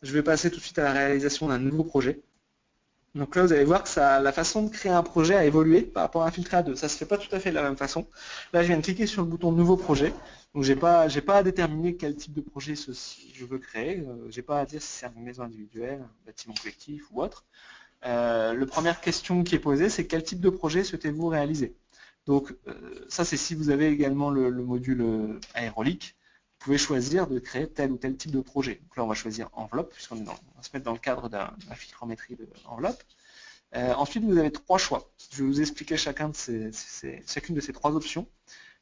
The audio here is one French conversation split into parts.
je vais passer tout de suite à la réalisation d'un nouveau projet. Donc là, vous allez voir que la façon de créer un projet a évolué par rapport à un filtre A2. Ça ne se fait pas tout à fait de la même façon. Là, je viens de cliquer sur le bouton Nouveau projet. Donc, j'ai pas à déterminer quel type de projet je veux créer. J'ai pas à dire si c'est une maison individuelle, un bâtiment collectif ou autre. La première question qui est posée, c'est quel type de projet souhaitez-vous réaliser? Donc, ça, c'est si vous avez également le module aérolique. Vous pouvez choisir de créer tel ou tel type de projet. Donc là, on va choisir enveloppe, puisqu'on va se mettre dans le cadre d'un filtrométrie d'enveloppe. Ensuite, vous avez trois choix. Je vais vous expliquer chacune de ces trois options.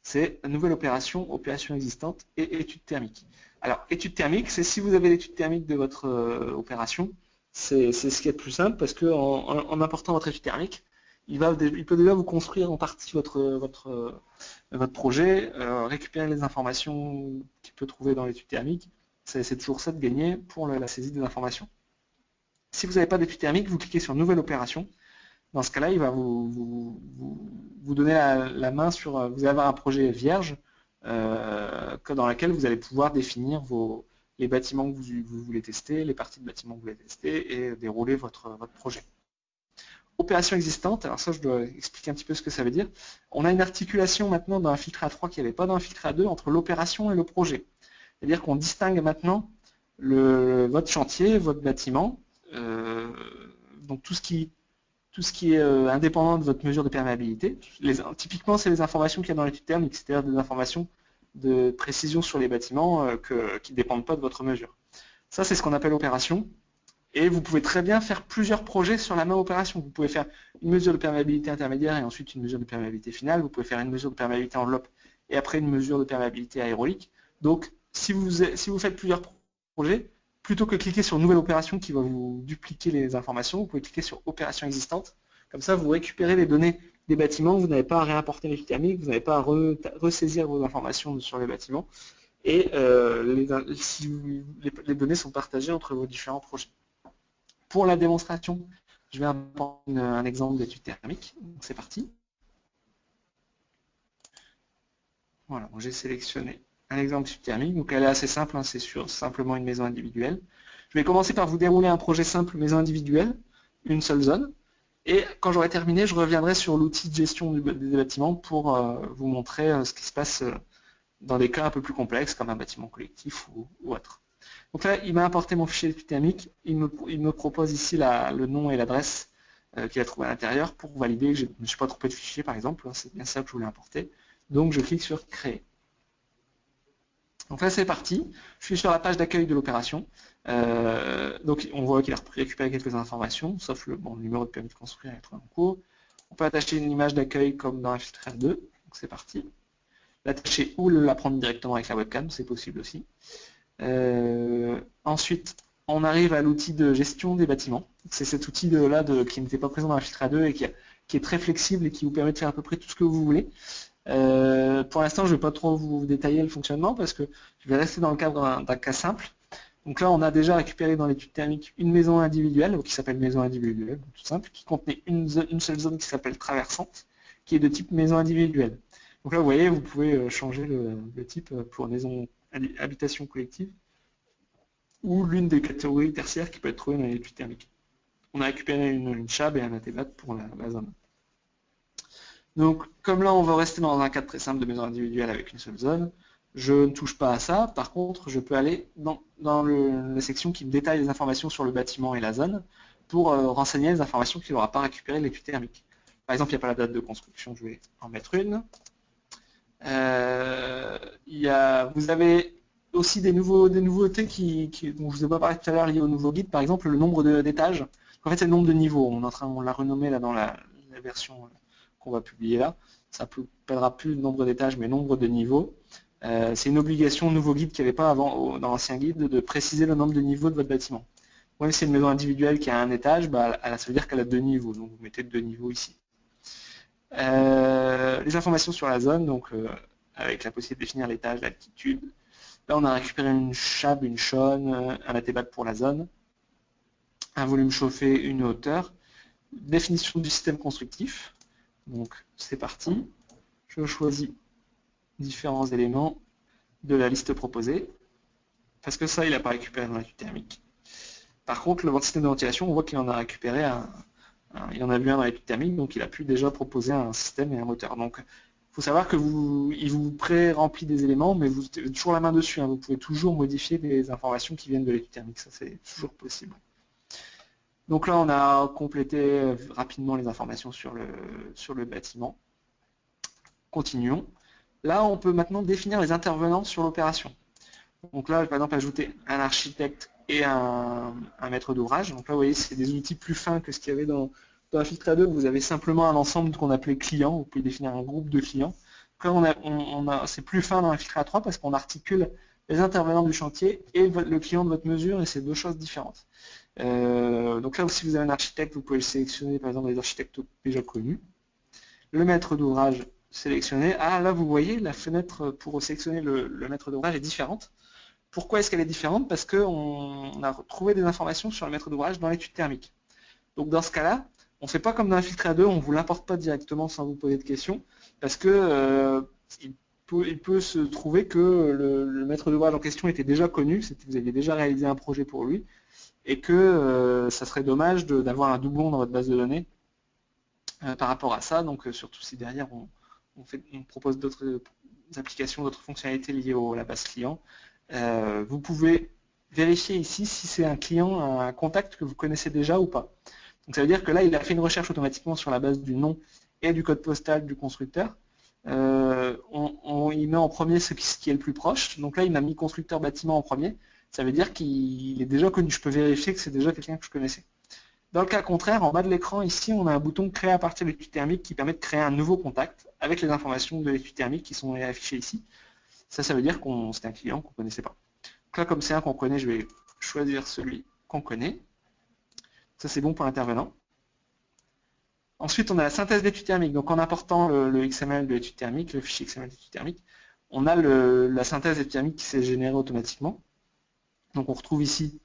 C'est nouvelle opération, opération existante et étude thermique. Alors, étude thermique, c'est si vous avez l'étude thermique de votre opération, c'est ce qui est le plus simple parce qu'en apportant votre étude thermique, il peut déjà vous construire en partie votre projet, récupérer les informations qu'il peut trouver dans l'étude thermique. C'est toujours ça de gagner pour la saisie des informations. Si vous n'avez pas d'étude thermique, vous cliquez sur nouvelle opération. Dans ce cas-là, il va vous donner la main sur. Vous allez avoir un projet vierge dans lequel vous allez pouvoir définir les bâtiments que vous voulez tester, les parties de bâtiments que vous voulez tester et dérouler votre projet. Opération existante, alors ça je dois expliquer un petit peu ce que ça veut dire. On a une articulation maintenant dans un filtre A3 qui n'y avait pas dans un filtre A2 entre l'opération et le projet. C'est-à-dire qu'on distingue maintenant votre chantier, votre bâtiment, donc tout ce qui est indépendant de votre mesure de perméabilité. Typiquement, c'est les informations qu'il y a dans l'étude thermique, c'est-à-dire des informations de précision sur les bâtiments qui ne dépendent pas de votre mesure. Ça, c'est ce qu'on appelle opération. Et vous pouvez très bien faire plusieurs projets sur la même opération. Vous pouvez faire une mesure de perméabilité intermédiaire et ensuite une mesure de perméabilité finale. Vous pouvez faire une mesure de perméabilité enveloppe et après une mesure de perméabilité aérolique. Donc, si vous faites plusieurs projets, plutôt que cliquer sur nouvelle opération qui va vous dupliquer les informations, vous pouvez cliquer sur opération existante. Comme ça, vous récupérez les données des bâtiments, vous n'avez pas à réimporter l'étude thermique, vous n'avez pas à ressaisir vos informations sur les bâtiments. Et les données sont partagées entre vos différents projets. Pour la démonstration, je vais prendre un exemple d'étude thermique. C'est parti. Voilà, j'ai sélectionné un exemple d'étude thermique. Donc elle est assez simple, hein, c'est simplement une maison individuelle. Je vais commencer par vous dérouler un projet simple maison individuelle, une seule zone. Et quand j'aurai terminé, je reviendrai sur l'outil de gestion des bâtiments pour vous montrer ce qui se passe dans des cas un peu plus complexes, comme un bâtiment collectif ou autre. Donc là, il m'a importé mon fichier d'étude thermique. Il me propose ici le nom et l'adresse qu'il a trouvé à l'intérieur pour valider que je ne me suis pas trompé de fichier, par exemple. C'est bien ça que je voulais importer. Donc, je clique sur Créer. Donc là, c'est parti. Je suis sur la page d'accueil de l'opération. Donc, on voit qu'il a récupéré quelques informations, sauf le numéro de permis de construire et en cours. On peut attacher une image d'accueil comme dans un filtre R2. Donc, c'est parti. L'attacher ou la prendre directement avec la webcam, c'est possible aussi. Ensuite, on arrive à l'outil de gestion des bâtiments. C'est cet outil-là qui n'était pas présent dans la filtre A2 et qui est très flexible et qui vous permet de faire à peu près tout ce que vous voulez. Pour l'instant, je ne vais pas trop vous détailler le fonctionnement parce que je vais rester dans le cadre d'un cas simple. Donc là, on a déjà récupéré dans l'étude thermique une maison individuelle, qui s'appelle maison individuelle, tout simple, qui contenait une seule zone qui s'appelle traversante, qui est de type maison individuelle. Donc là, vous voyez, vous pouvez changer le type pour maison habitation collective ou l'une des catégories tertiaires qui peut être trouvée dans l'étude thermique. On a récupéré une chab et un ATBAT pour la zone. Donc, comme là, on va rester dans un cadre très simple de maison individuelle avec une seule zone, je ne touche pas à ça. Par contre, je peux aller dans la section qui me détaille les informations sur le bâtiment et la zone pour renseigner les informations qu'il n'aura pas récupérées de l'étude thermique. Par exemple, il n'y a pas la date de construction, je vais en mettre une. Vous avez aussi des nouveautés dont je ne vous ai pas parlé tout à l'heure liées au nouveau guide, par exemple le nombre d'étages. En fait, c'est le nombre de niveaux. On l'a renommé là dans la version qu'on va publier là. Ça ne s'appellera plus le nombre d'étages, mais nombre de niveaux. C'est une obligation nouveau guide qu'il n'y avait pas avant dans l'ancien guide de préciser le nombre de niveaux de votre bâtiment. Même si c'est une maison individuelle qui a un étage, ça veut dire qu'elle a 2 niveaux. Donc vous mettez 2 niveaux ici. Les informations sur la zone, donc avec la possibilité de définir l'étage, l'altitude. Là, on a récupéré une chab, une chaune, un ATBAT pour la zone, un volume chauffé, une hauteur, définition du système constructif. Donc, c'est parti. Je choisis différents éléments de la liste proposée, parce que ça, il n'a pas récupéré dans l'étude thermique. Par contre, le système de ventilation, on voit qu'il en a récupéré il en a vu un dans l'étude thermique, donc il a pu déjà proposer un système et un moteur. Donc, il faut savoir que il vous pré-remplit des éléments, mais vous avez toujours la main dessus. Hein. Vous pouvez toujours modifier des informations qui viennent de l'étude thermique. Ça, c'est toujours possible. Donc là, on a complété rapidement les informations sur le bâtiment. Continuons. Là, on peut maintenant définir les intervenants sur l'opération. Donc là, par exemple, ajouter un architecte et un maître d'ouvrage. Donc là, vous voyez, c'est des outils plus fins que ce qu'il y avait dans Infiltra 2. Vous avez simplement un ensemble qu'on appelait clients. Vous pouvez définir un groupe de clients. Là, c'est plus fin dans Infiltra 3 parce qu'on articule les intervenants du chantier et le client de votre mesure, et c'est deux choses différentes. Donc là, si vous avez un architecte, vous pouvez le sélectionner, par exemple, les architectes déjà connus. Le maître d'ouvrage sélectionné. Ah, là, vous voyez, la fenêtre pour sélectionner le maître d'ouvrage est différente. Pourquoi est-ce qu'elle est différente? Parce qu'on a trouvé des informations sur le maître d'ouvrage dans l'étude thermique. Donc dans ce cas-là, on ne fait pas comme dans Infiltra 2, on ne vous l'importe pas directement sans vous poser de questions, parce que il peut se trouver que le maître d'ouvrage en question était déjà connu, vous aviez déjà réalisé un projet pour lui, et que ça serait dommage d'avoir un doublon dans votre base de données par rapport à ça, donc surtout si derrière on propose d'autres applications, d'autres fonctionnalités liées à la base client. Vous pouvez vérifier ici si c'est un client, un contact que vous connaissez déjà ou pas. Donc ça veut dire que là, il a fait une recherche automatiquement sur la base du nom et du code postal du constructeur. Il met en premier ce qui est le plus proche. Donc là, il m'a mis constructeur bâtiment en premier. Ça veut dire qu'il est déjà connu. Je peux vérifier que c'est déjà quelqu'un que je connaissais. Dans le cas contraire, en bas de l'écran, ici, on a un bouton créer à partir de l'étude thermique qui permet de créer un nouveau contact avec les informations de l'étude thermique qui sont affichées ici. Ça veut dire que c'est un client qu'on ne connaissait pas. Donc là, comme c'est un qu'on connaît, je vais choisir celui qu'on connaît. Ça, c'est bon pour l'intervenant. Ensuite, on a la synthèse d'étude thermique. Donc, en important le XML de l'étude thermique, le fichier XML d'étude thermique, on a la synthèse d'étude thermique qui s'est générée automatiquement. Donc, on retrouve ici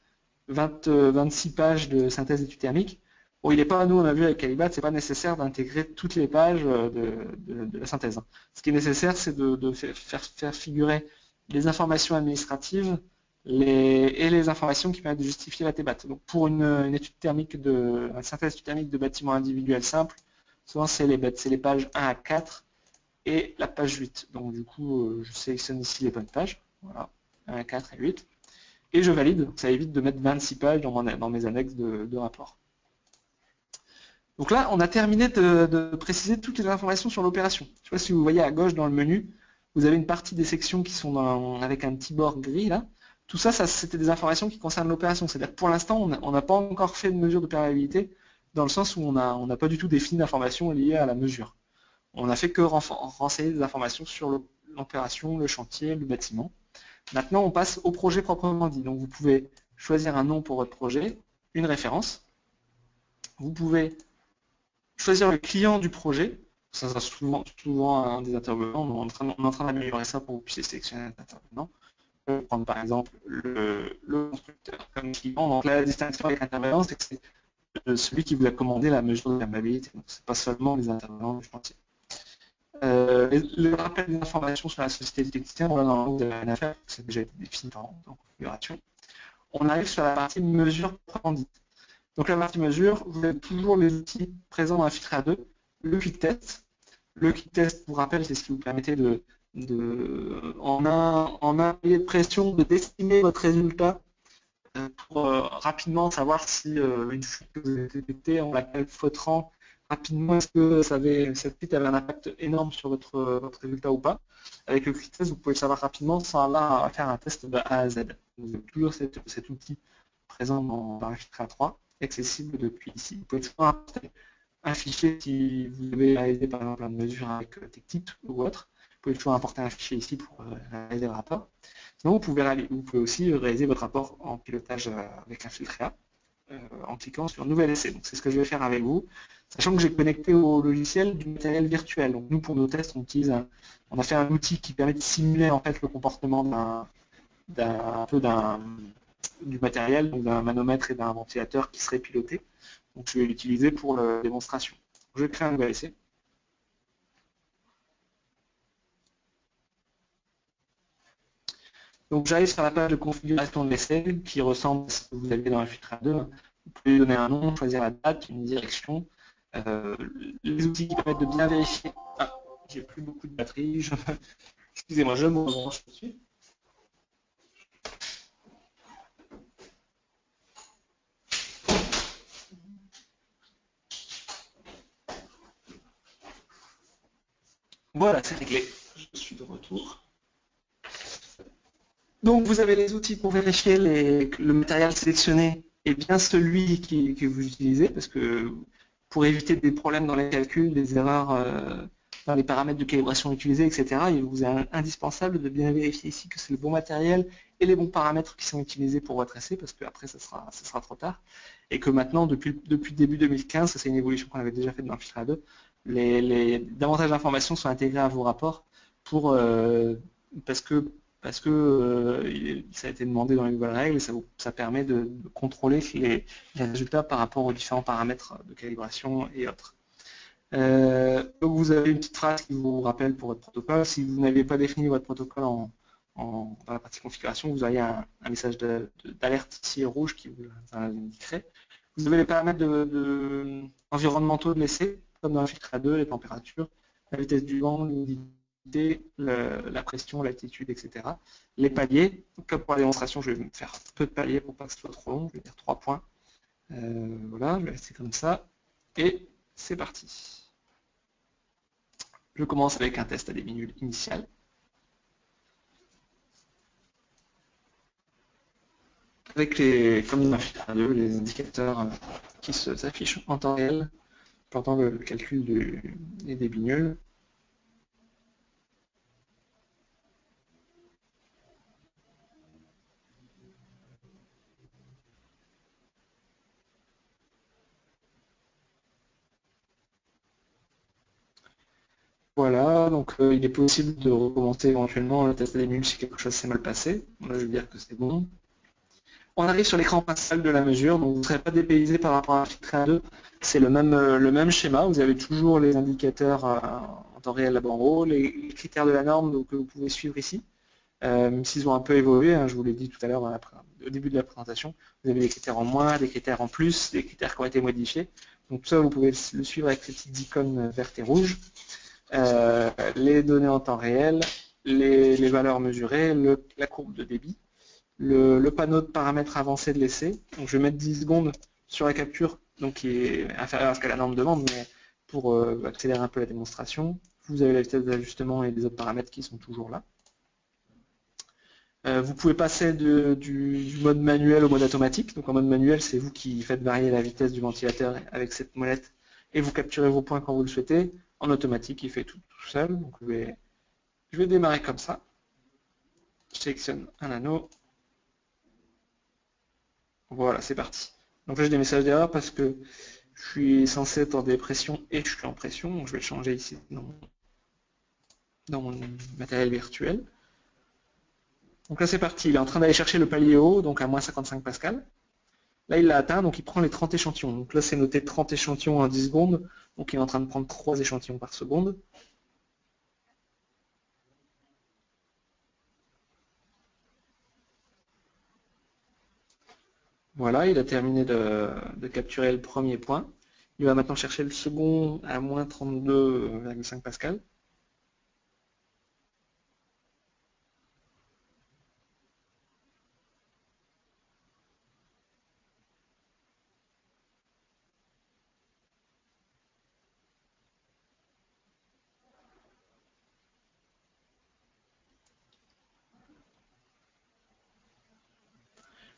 26 pages de synthèse d'étude thermique. Bon, il n'est pas, nous, on a vu avec Calibat, c'est pas nécessaire d'intégrer toutes les pages de la synthèse. Ce qui est nécessaire, c'est de faire figurer les informations administratives et les informations qui permettent de justifier la TBAT. Donc pour une étude thermique une synthèse d'étude thermique de bâtiments individuels simples, souvent c'est les pages 1 à 4 et la page 8. Donc du coup, je sélectionne ici les bonnes pages. Voilà, 1 à 4 et 8. Et je valide, ça évite de mettre 26 pages dans mes annexes de rapport. Donc là, on a terminé de préciser toutes les informations sur l'opération. Je ne sais pas si vous voyez à gauche dans le menu, vous avez une partie des sections qui sont avec un petit bord gris là. Tout ça, c'était des informations qui concernent l'opération. C'est-à-dire que pour l'instant, on n'a pas encore fait de mesure de perméabilité dans le sens où on n'a pas du tout défini d'informations liées à la mesure. On n'a fait que renseigner des informations sur l'opération, le chantier, le bâtiment. Maintenant, on passe au projet proprement dit. Donc, vous pouvez choisir un nom pour votre projet, une référence. Vous pouvez choisir le client du projet. Ça sera souvent un des intervenants. On est en train d'améliorer ça pour que vous puissiez sélectionner un intervenant. On peut prendre par exemple le constructeur comme client. Donc la distinction avec l'intervenant, c'est que c'est celui qui vous a commandé la mesure de perméabilité. Donc ce n'est pas seulement les intervenants du chantier. Le rappel des informations sur la société technicienne, voilà, normalement vous avez une affaire, c'est déjà été défini en configuration. On arrive sur la partie mesure proprement dite. Donc la partie mesure, vous avez toujours les outils présents dans Infiltra 2, le quick test. Le quick test, pour rappel, c'est ce qui vous permettait en un palier de pression, d'estimer votre résultat pour rapidement savoir si une fuite que vous avez détectée en laquelle fautrant rapidement, est-ce que cette fuite avait un impact énorme sur votre résultat ou pas. Avec le quick test, vous pouvez le savoir rapidement sans avoir à faire un test de A à Z. Vous avez toujours cet outil présent dans Infiltra 3, accessible depuis ici. Vous pouvez toujours importer un fichier si vous avez réalisé par exemple une mesure avec TechTip ou autre. Vous pouvez toujours importer un fichier ici pour réaliser le rapport. Sinon, vous pouvez aussi réaliser votre rapport en pilotage avec Infiltra en cliquant sur Nouvel essai. Donc c'est ce que je vais faire avec vous, sachant que j'ai connecté au logiciel du matériel virtuel. Donc nous, pour nos tests, on a fait un outil qui permet de simuler en fait le comportement du matériel, donc d'un manomètre et d'un ventilateur qui serait piloté. Donc je vais l'utiliser pour la démonstration. Je vais créer un nouvel essai. Donc j'arrive sur la page de configuration de l'essai qui ressemble à ce que vous aviez dans Infiltra 2. Vous pouvez lui donner un nom, choisir la date, une direction. Les outils qui permettent de bien vérifier. Ah, j'ai plus beaucoup de batterie. Excusez-moi, je me rebranche tout de suite. Voilà, c'est réglé. Je suis de retour. Donc vous avez les outils pour vérifier le matériel sélectionné est bien celui que vous utilisez, parce que pour éviter des problèmes dans les calculs, des erreurs dans les paramètres de calibration utilisés, etc., il vous est indispensable de bien vérifier ici que c'est le bon matériel et les bons paramètres qui sont utilisés pour votre essai, parce qu'après ça sera trop tard. Et que maintenant, depuis début 2015, c'est une évolution qu'on avait déjà faite dans Infiltra 2, davantage d'informations sont intégrées à vos rapports parce que ça a été demandé dans les nouvelles règles et ça permet de contrôler les résultats par rapport aux différents paramètres de calibration et autres. Donc vous avez une petite phrase qui vous rappelle pour votre protocole. Si vous n'avez pas défini votre protocole dans la partie configuration, vous auriez un message d'alerte ici rouge qui vous indiquerait. Vous avez les paramètres environnementaux de l'essai, comme dans Infiltra 2, les températures, la vitesse du vent, l'humidité, la pression, l'altitude, etc. Les paliers, comme pour la démonstration, je vais faire peu de paliers pour pas que ce soit trop long, je vais dire 3 points. Voilà, je vais rester comme ça. Et c'est parti. Je commence avec un test à des minutes initial. Avec comme dans Infiltra 2, les indicateurs qui s'affichent en temps réel pendant le calcul des débits nuls. Voilà, donc il est possible de recommencer éventuellement le test des nuls si quelque chose s'est mal passé. Là, je vais dire que c'est bon. On arrive sur l'écran principal de la mesure, donc vous ne serez pas dépaysé par rapport à Infiltra 2. C'est le même schéma, vous avez toujours les indicateurs en temps réel là-bas en haut, les critères de la norme donc, que vous pouvez suivre ici. Même s'ils ont un peu évolué, hein, je vous l'ai dit tout à l'heure au début de la présentation, vous avez des critères en moins, des critères en plus, des critères qui ont été modifiés. Donc tout ça, vous pouvez le suivre avec ces petites icônes vertes et rouges. Les données en temps réel, les valeurs mesurées, la courbe de débit, le panneau de paramètres avancés de l'essai. Donc je vais mettre 10 secondes sur la capture, donc qui est inférieure à ce que la norme demande, mais pour accélérer un peu la démonstration. Vous avez la vitesse d'ajustement et des autres paramètres qui sont toujours là. Vous pouvez passer du mode manuel au mode automatique. Donc en mode manuel, c'est vous qui faites varier la vitesse du ventilateur avec cette molette et vous capturez vos points quand vous le souhaitez. En automatique, il fait tout seul. Donc je vais démarrer comme ça. Je sélectionne un anneau. Voilà, c'est parti. Donc là, j'ai des messages d'erreur parce que je suis censé être en dépression et je suis en pression. Donc je vais le changer ici dans mon matériel virtuel. Donc là, c'est parti. Il est en train d'aller chercher le palier haut, donc à moins 55 pascal. Là, il l'a atteint, donc il prend les 30 échantillons. Donc là, c'est noté 30 échantillons en 10 secondes. Donc il est en train de prendre 3 échantillons par seconde. Voilà, il a terminé de capturer le premier point. Il va maintenant chercher le second à moins 32,5 pascal.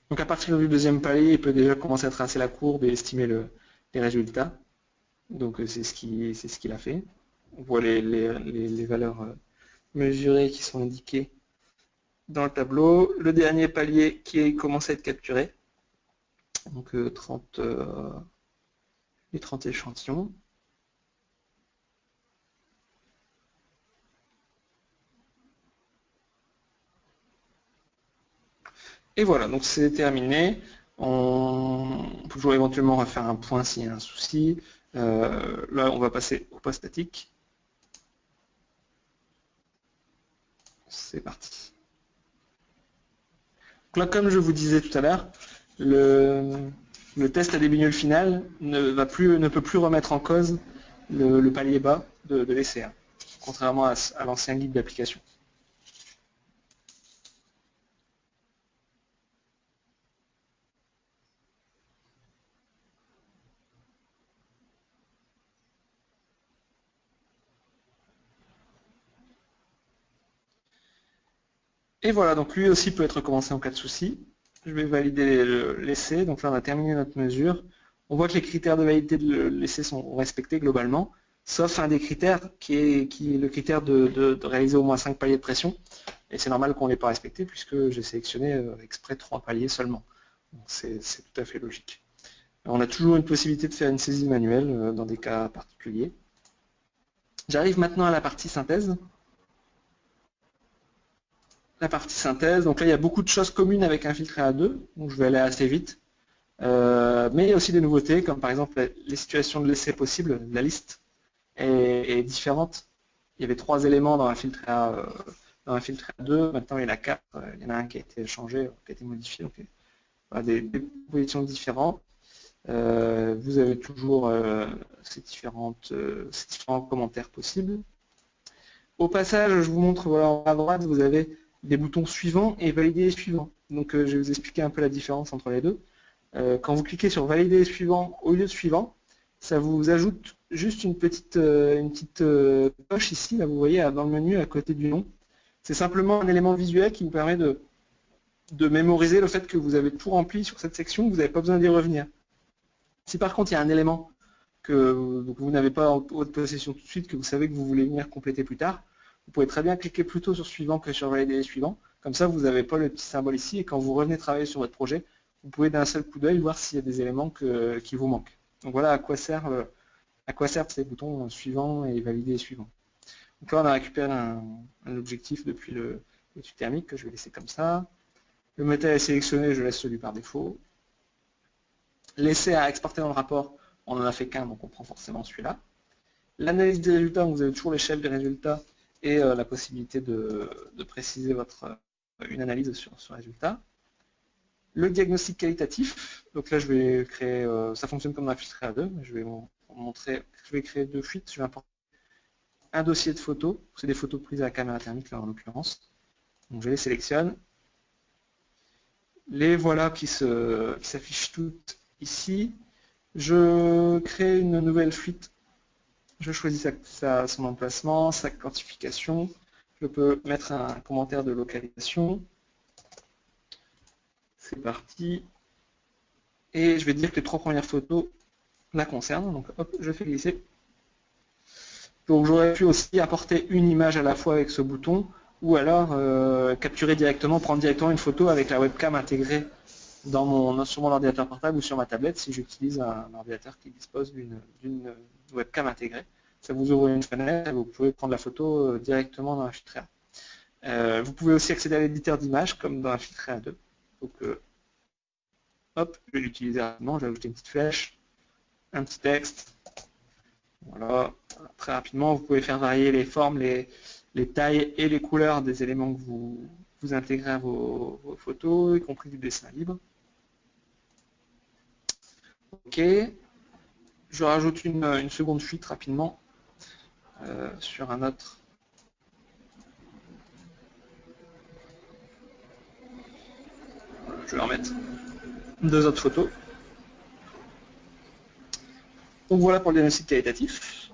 Donc à partir du deuxième palier, il peut déjà commencer à tracer la courbe et estimer les résultats. Donc c'est ce qu'il a fait. On voit les valeurs mesurées qui sont indiquées dans le tableau. Le dernier palier qui commence à être capturé. Donc les 30 échantillons. Et voilà, donc c'est terminé. On peut toujours éventuellement refaire un point s'il y a un souci. Là, on va passer au post statique. C'est parti. Donc là, comme je vous disais tout à l'heure, le test à début nul final ne peut plus remettre en cause le palier bas de l'essai, hein, contrairement à l'ancien guide d'application. Et voilà, donc lui aussi peut être recommencé en cas de souci. Je vais valider l'essai, donc là on a terminé notre mesure. On voit que les critères de validité de l'essai sont respectés globalement, sauf un des critères qui est le critère de réaliser au moins 5 paliers de pression. Et c'est normal qu'on ne l'ait pas respecté puisque j'ai sélectionné exprès 3 paliers seulement. Donc c'est tout à fait logique. On a toujours une possibilité de faire une saisie manuelle dans des cas particuliers. J'arrive maintenant à la partie synthèse. La partie synthèse, donc là il y a beaucoup de choses communes avec un filtre A2, donc je vais aller assez vite. Mais il y a aussi des nouveautés, comme par exemple les situations de l'essai possible, la liste est différente. Il y avait 3 éléments dans un filtre A2, maintenant il y en a 4, il y en a un qui a été changé, qui a été modifié, donc voilà, des propositions différentes. Vous avez toujours ces différents commentaires possibles. Au passage, je vous montre, voilà, en bas à droite, vous avez des boutons suivants et valider les suivants. Donc je vais vous expliquer un peu la différence entre les deux. Quand vous cliquez sur valider les suivants au lieu de suivant, ça vous ajoute juste une petite coche ici, là vous voyez dans le menu à côté du nom. C'est simplement un élément visuel qui vous permet de mémoriser le fait que vous avez tout rempli sur cette section, que vous n'avez pas besoin d'y revenir. Si par contre il y a un élément que vous n'avez pas en votre possession tout de suite, que vous savez que vous voulez venir compléter plus tard, vous pouvez très bien cliquer plutôt sur suivant que sur valider les suivants. Comme ça, vous n'avez pas le petit symbole ici et quand vous revenez travailler sur votre projet, vous pouvez d'un seul coup d'œil voir s'il y a des éléments qui vous manquent. Donc voilà à quoi servent ces boutons suivant et valider les suivants. Donc là, on a récupéré un objectif depuis l'étude thermique que je vais laisser comme ça. Le matériel est sélectionné, je laisse celui par défaut. L'essai à exporter dans le rapport, on n'en a fait qu'un, donc on prend forcément celui-là. L'analyse des résultats, vous avez toujours l'échelle des résultats et la possibilité de préciser une analyse sur ce résultat. Le diagnostic qualitatif, donc là je vais créer, ça fonctionne comme un filtre A2, mais je vais vous montrer, je vais créer 2 fuites, je vais importer un dossier de photos, c'est des photos prises à la caméra thermique là en l'occurrence, donc je les sélectionne, les voilà qui s'affichent toutes ici, je crée une nouvelle fuite. Je choisis son emplacement, sa quantification. Je peux mettre un commentaire de localisation. C'est parti. Et je vais dire que les 3 premières photos la concernent. Donc hop, je fais glisser. Donc j'aurais pu aussi apporter une image à la fois avec ce bouton, ou alors capturer directement, prendre directement une photo avec la webcam intégrée sur mon ordinateur portable ou sur ma tablette si j'utilise un ordinateur qui dispose d'une webcam intégrée. Ça vous ouvre une fenêtre et vous pouvez prendre la photo directement dans un filtre A. Vous pouvez aussi accéder à l'éditeur d'images comme dans un filtre A2. Donc, hop, je vais l'utiliser rapidement, je vais ajouter une petite flèche, un petit texte. Voilà, très rapidement, vous pouvez faire varier les formes, les tailles et les couleurs des éléments que vous intégrez à vos photos, y compris du dessin libre. Ok, je rajoute une seconde fuite rapidement sur un autre. Je vais en mettre 2 autres photos. Donc voilà pour le diagnostic qualitatif.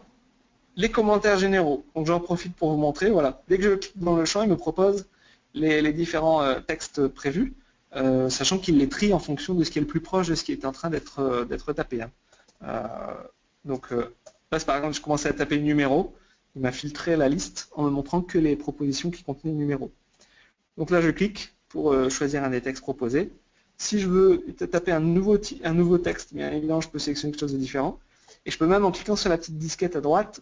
Les commentaires généraux. Donc j'en profite pour vous montrer. Voilà, dès que je clique dans le champ, il me propose les différents textes prévus, sachant qu'il les trie en fonction de ce qui est le plus proche de ce qui est en train d'être tapé. Donc là, par exemple, je commençais à taper le numéro. Il m'a filtré la liste en me montrant que les propositions qui contenaient le numéro. Donc là, je clique pour choisir un des textes proposés. Si je veux taper un nouveau texte, bien évidemment, je peux sélectionner quelque chose de différent. Et je peux même, en cliquant sur la petite disquette à droite,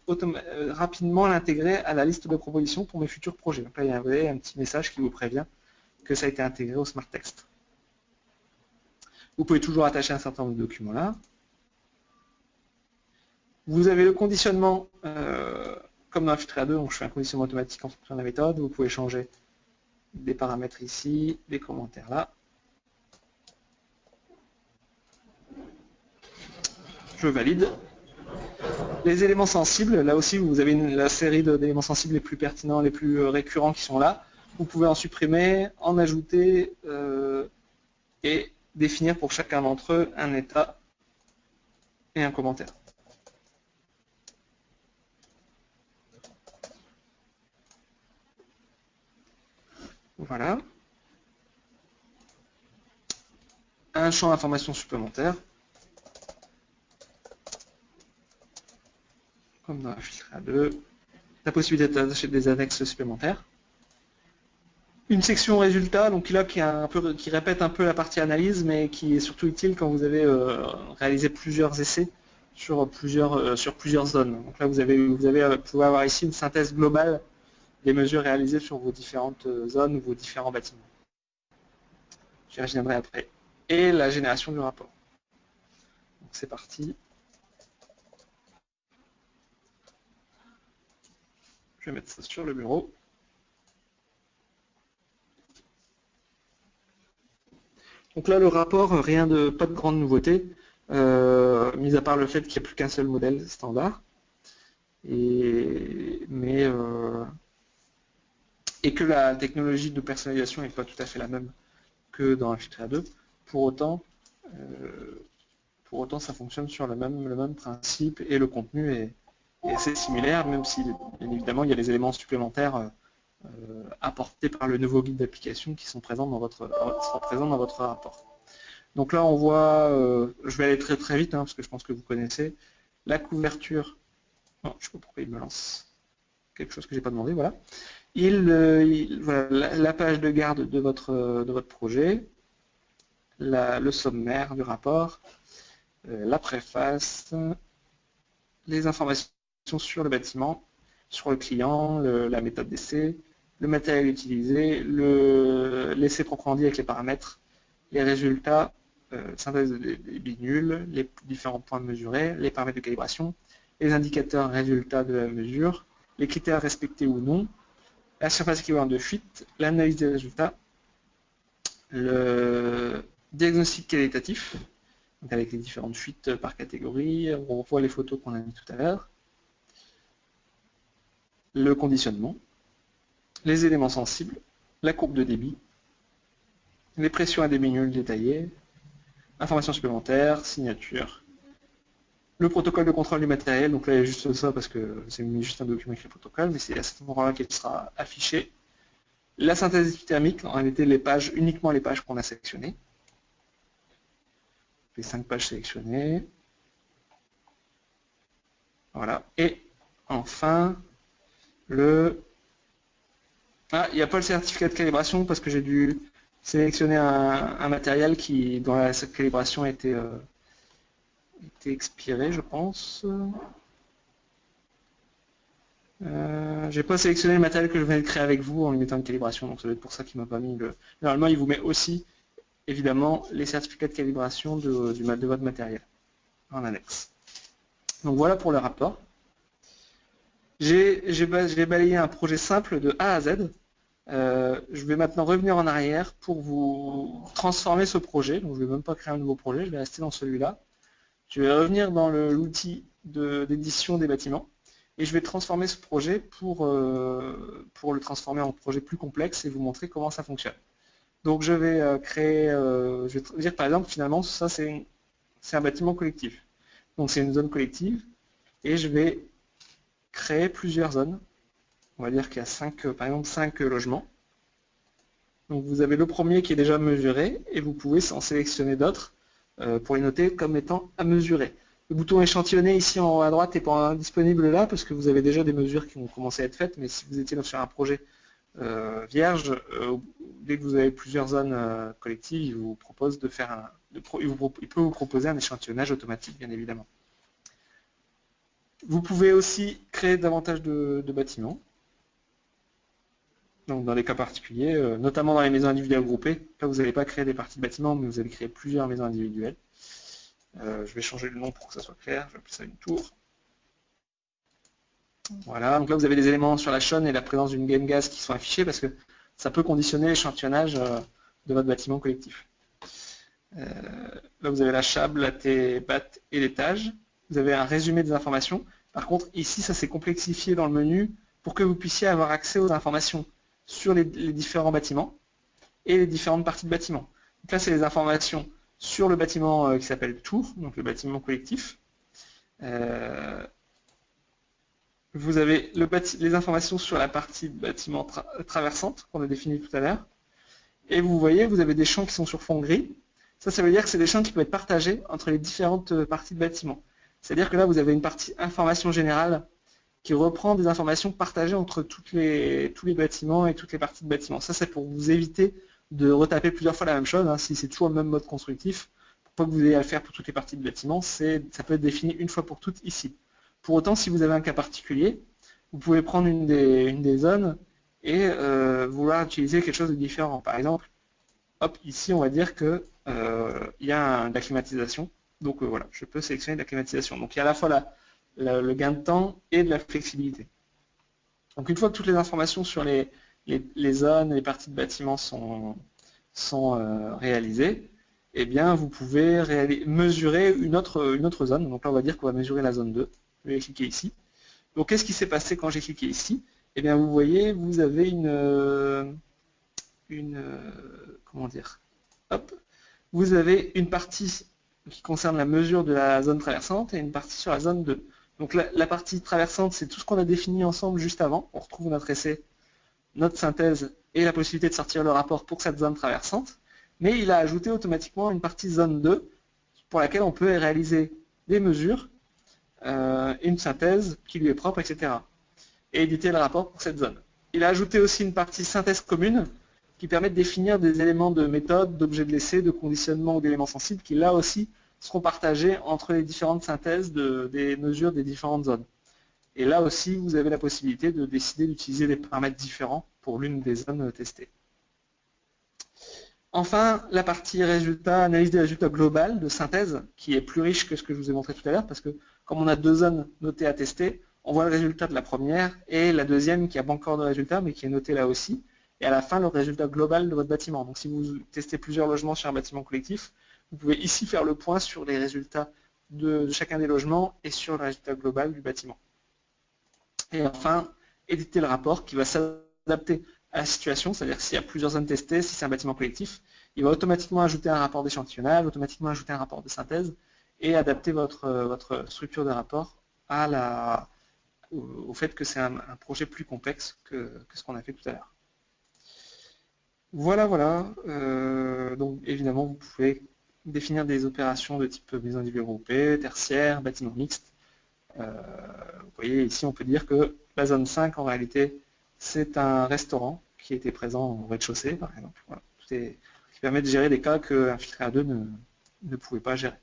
rapidement l'intégrer à la liste de propositions pour mes futurs projets. Donc là, il y a un petit message qui vous prévient que ça a été intégré au Smart Text. Vous pouvez toujours attacher un certain nombre de documents là. Vous avez le conditionnement, comme dans un filtre A2, donc je fais un conditionnement automatique en fonction de la méthode. Vous pouvez changer des paramètres ici, des commentaires là. Je valide. Les éléments sensibles, là aussi vous avez la série d'éléments sensibles les plus pertinents, les plus récurrents qui sont là. Vous pouvez en supprimer, en ajouter et définir pour chacun d'entre eux un état et un commentaire. Voilà. Un champ d'information supplémentaire. Comme dans la filtre A2. La possibilité d'attacher des annexes supplémentaires. Une section résultat, donc là qui répète un peu la partie analyse, mais qui est surtout utile quand vous avez réalisé plusieurs essais sur plusieurs zones. Donc là vous pouvez avoir ici une synthèse globale des mesures réalisées sur vos différentes zones ou vos différents bâtiments. J'y reviendrai après. Et la génération du rapport. Donc c'est parti. Je vais mettre ça sur le bureau. Donc là, le rapport, pas de grande nouveauté, mis à part le fait qu'il n'y a plus qu'un seul modèle standard, et que la technologie de personnalisation n'est pas tout à fait la même que dans un filtre A2. Pour autant, ça fonctionne sur le même principe et le contenu est assez similaire, même si, bien évidemment, il y a des éléments supplémentaires apportés par le nouveau guide d'application qui sont présents dans votre rapport. Donc là, on voit, je vais aller très très vite, parce que je pense que vous connaissez, la couverture. Non, je ne sais pas pourquoi il me lance quelque chose que je n'ai pas demandé, voilà. Voilà, la page de garde de votre projet, le sommaire du rapport, la préface, les informations sur le bâtiment, sur le client, la méthode d'essai, le matériel utilisé, l'essai proprement dit avec les paramètres, les résultats, synthèse des binules, les différents points mesurés, les paramètres de calibration, les indicateurs résultats de la mesure, les critères respectés ou non, la surface équivalente de fuite, l'analyse des résultats, le diagnostic qualitatif, donc avec les différentes fuites par catégorie, on voit les photos qu'on a mis tout à l'heure, le conditionnement, les éléments sensibles, la courbe de débit, les pressions à des binules détaillées, informations supplémentaires, signature, le protocole de contrôle du matériel, donc là il y a juste ça parce que c'est juste un document écrit protocole, mais c'est à ce moment-là qu'il sera affiché. La synthèse thermique, en réalité uniquement les pages qu'on a sélectionnées. Les 5 pages sélectionnées. Voilà. Et enfin, il n'y a pas le certificat de calibration parce que j'ai dû sélectionner un matériel dont la calibration était expirée, je pense. J'ai pas sélectionné le matériel que je venais de créer avec vous en lui mettant une calibration, donc ça doit être pour ça qu'il m'a pas mis le. Normalement, il vous met aussi, évidemment, les certificats de calibration de votre matériel en annexe. Donc voilà pour le rapport. J'ai balayé un projet simple de A à Z. Je vais maintenant revenir en arrière pour vous transformer ce projet. Donc je ne vais même pas créer un nouveau projet, je vais rester dans celui-là. Je vais revenir dans l'outil d'édition des bâtiments et je vais transformer ce projet pour le transformer en projet plus complexe et vous montrer comment ça fonctionne. Donc je vais je vais dire par exemple finalement ça c'est un bâtiment collectif. Donc c'est une zone collective et je vais créer plusieurs zones. On va dire qu'il y a par exemple 5 logements. Donc vous avez le premier qui est déjà mesuré et vous pouvez en sélectionner d'autres pour les noter comme étant à mesurer. Le bouton échantillonné ici en haut à droite n'est pas disponible là parce que vous avez déjà des mesures qui vont commencer à être faites, mais si vous étiez sur un projet vierge, dès que vous avez plusieurs zones collectives, il vous propose de faire il peut vous proposer un échantillonnage automatique bien évidemment. Vous pouvez aussi créer davantage de bâtiments. Donc dans des cas particuliers, notamment dans les maisons individuelles groupées. Là, vous n'allez pas créer des parties de bâtiments, mais vous allez créer plusieurs maisons individuelles. Je vais changer le nom pour que ça soit clair. Je vais appeler ça une tour. Voilà. Donc là, vous avez des éléments sur la chaîne et la présence d'une game gas qui sont affichés parce que ça peut conditionner l'échantillonnage de votre bâtiment collectif. Là, vous avez la chable, la T-BAT et l'étage. vous avez un résumé des informations. Par contre, ici, ça s'est complexifié dans le menu pour que vous puissiez avoir accès aux informations sur les différents bâtiments et les différentes parties de bâtiment. Donc là, c'est les informations sur le bâtiment qui s'appelle Tour, donc le bâtiment collectif. Vous avez les informations sur la partie de bâtiment traversante qu'on a définie tout à l'heure. Et vous voyez, vous avez des champs qui sont sur fond gris. Ça veut dire que c'est des champs qui peuvent être partagés entre les différentes parties de bâtiment. C'est-à-dire que là, vous avez une partie information générale qui reprend des informations partagées entre tous les bâtiments et toutes les parties de bâtiment. Ça, c'est pour vous éviter de retaper plusieurs fois la même chose. Si c'est toujours le même mode constructif, pour pas que vous ayez à le faire pour toutes les parties de bâtiment, ça peut être défini une fois pour toutes ici. Pour autant, si vous avez un cas particulier, vous pouvez prendre une des zones et vouloir utiliser quelque chose de différent. Par exemple, hop, ici, on va dire qu'il y a de la climatisation. Donc voilà, je peux sélectionner de la climatisation. Donc il y a à la fois le gain de temps et de la flexibilité. Donc une fois que toutes les informations sur les zones et les parties de bâtiment sont réalisées, eh bien vous pouvez mesurer une autre zone. Donc là on va dire qu'on va mesurer la zone 2. Je vais cliquer ici. Donc qu'est-ce qui s'est passé quand j'ai cliqué ici? Eh bien vous voyez, vous avez comment dire? Hop, vous avez une partie qui concerne la mesure de la zone traversante et une partie sur la zone 2. Donc la partie traversante, c'est tout ce qu'on a défini ensemble juste avant. On retrouve notre essai, notre synthèse et la possibilité de sortir le rapport pour cette zone traversante. Mais il a ajouté automatiquement une partie zone 2 pour laquelle on peut réaliser des mesures, une synthèse qui lui est propre, etc. Et éditer le rapport pour cette zone. Il a ajouté aussi une partie synthèse commune qui permet de définir des éléments de méthode, d'objets de l'essai, de conditionnement ou d'éléments sensibles qui là aussi seront partagés entre les différentes synthèses des mesures des différentes zones. Et là aussi, vous avez la possibilité de décider d'utiliser des paramètres différents pour l'une des zones testées. Enfin, la partie résultats, analyse des résultats globales de synthèse, qui est plus riche que ce que je vous ai montré tout à l'heure, parce que comme on a deux zones notées à tester, on voit le résultat de la première et la deuxième qui n'a pas encore de résultat, mais qui est notée là aussi. Et à la fin, le résultat global de votre bâtiment. Donc si vous testez plusieurs logements sur un bâtiment collectif, vous pouvez ici faire le point sur les résultats de chacun des logements et sur le résultat global du bâtiment. Et enfin, éditer le rapport qui va s'adapter à la situation, c'est-à-dire s'il y a plusieurs zones testées, si c'est un bâtiment collectif, il va automatiquement ajouter un rapport d'échantillonnage, automatiquement ajouter un rapport de synthèse et adapter votre structure de rapport au fait que c'est un projet plus complexe que ce qu'on a fait tout à l'heure. Voilà. Donc évidemment, vous pouvez définir des opérations de type maison individuelle groupée, tertiaire, bâtiment mixte. Vous voyez ici, on peut dire que la zone 5, en réalité, c'est un restaurant qui était présent au rez-de-chaussée, par exemple. Voilà. Qui permet de gérer des cas qu'un filtré A2 ne pouvait pas gérer.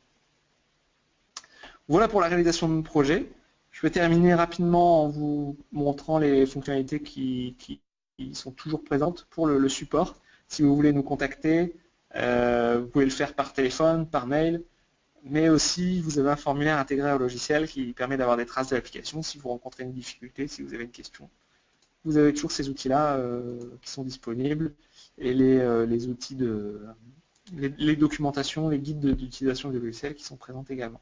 Voilà pour la réalisation de mon projet. Je vais terminer rapidement en vous montrant les fonctionnalités qui sont toujours présentes pour le support. Si vous voulez nous contacter, vous pouvez le faire par téléphone, par mail, mais aussi vous avez un formulaire intégré au logiciel qui permet d'avoir des traces de l'application si vous rencontrez une difficulté, si vous avez une question. Vous avez toujours ces outils-là qui sont disponibles et les outils les documentations, les guides d'utilisation du logiciel qui sont présents également.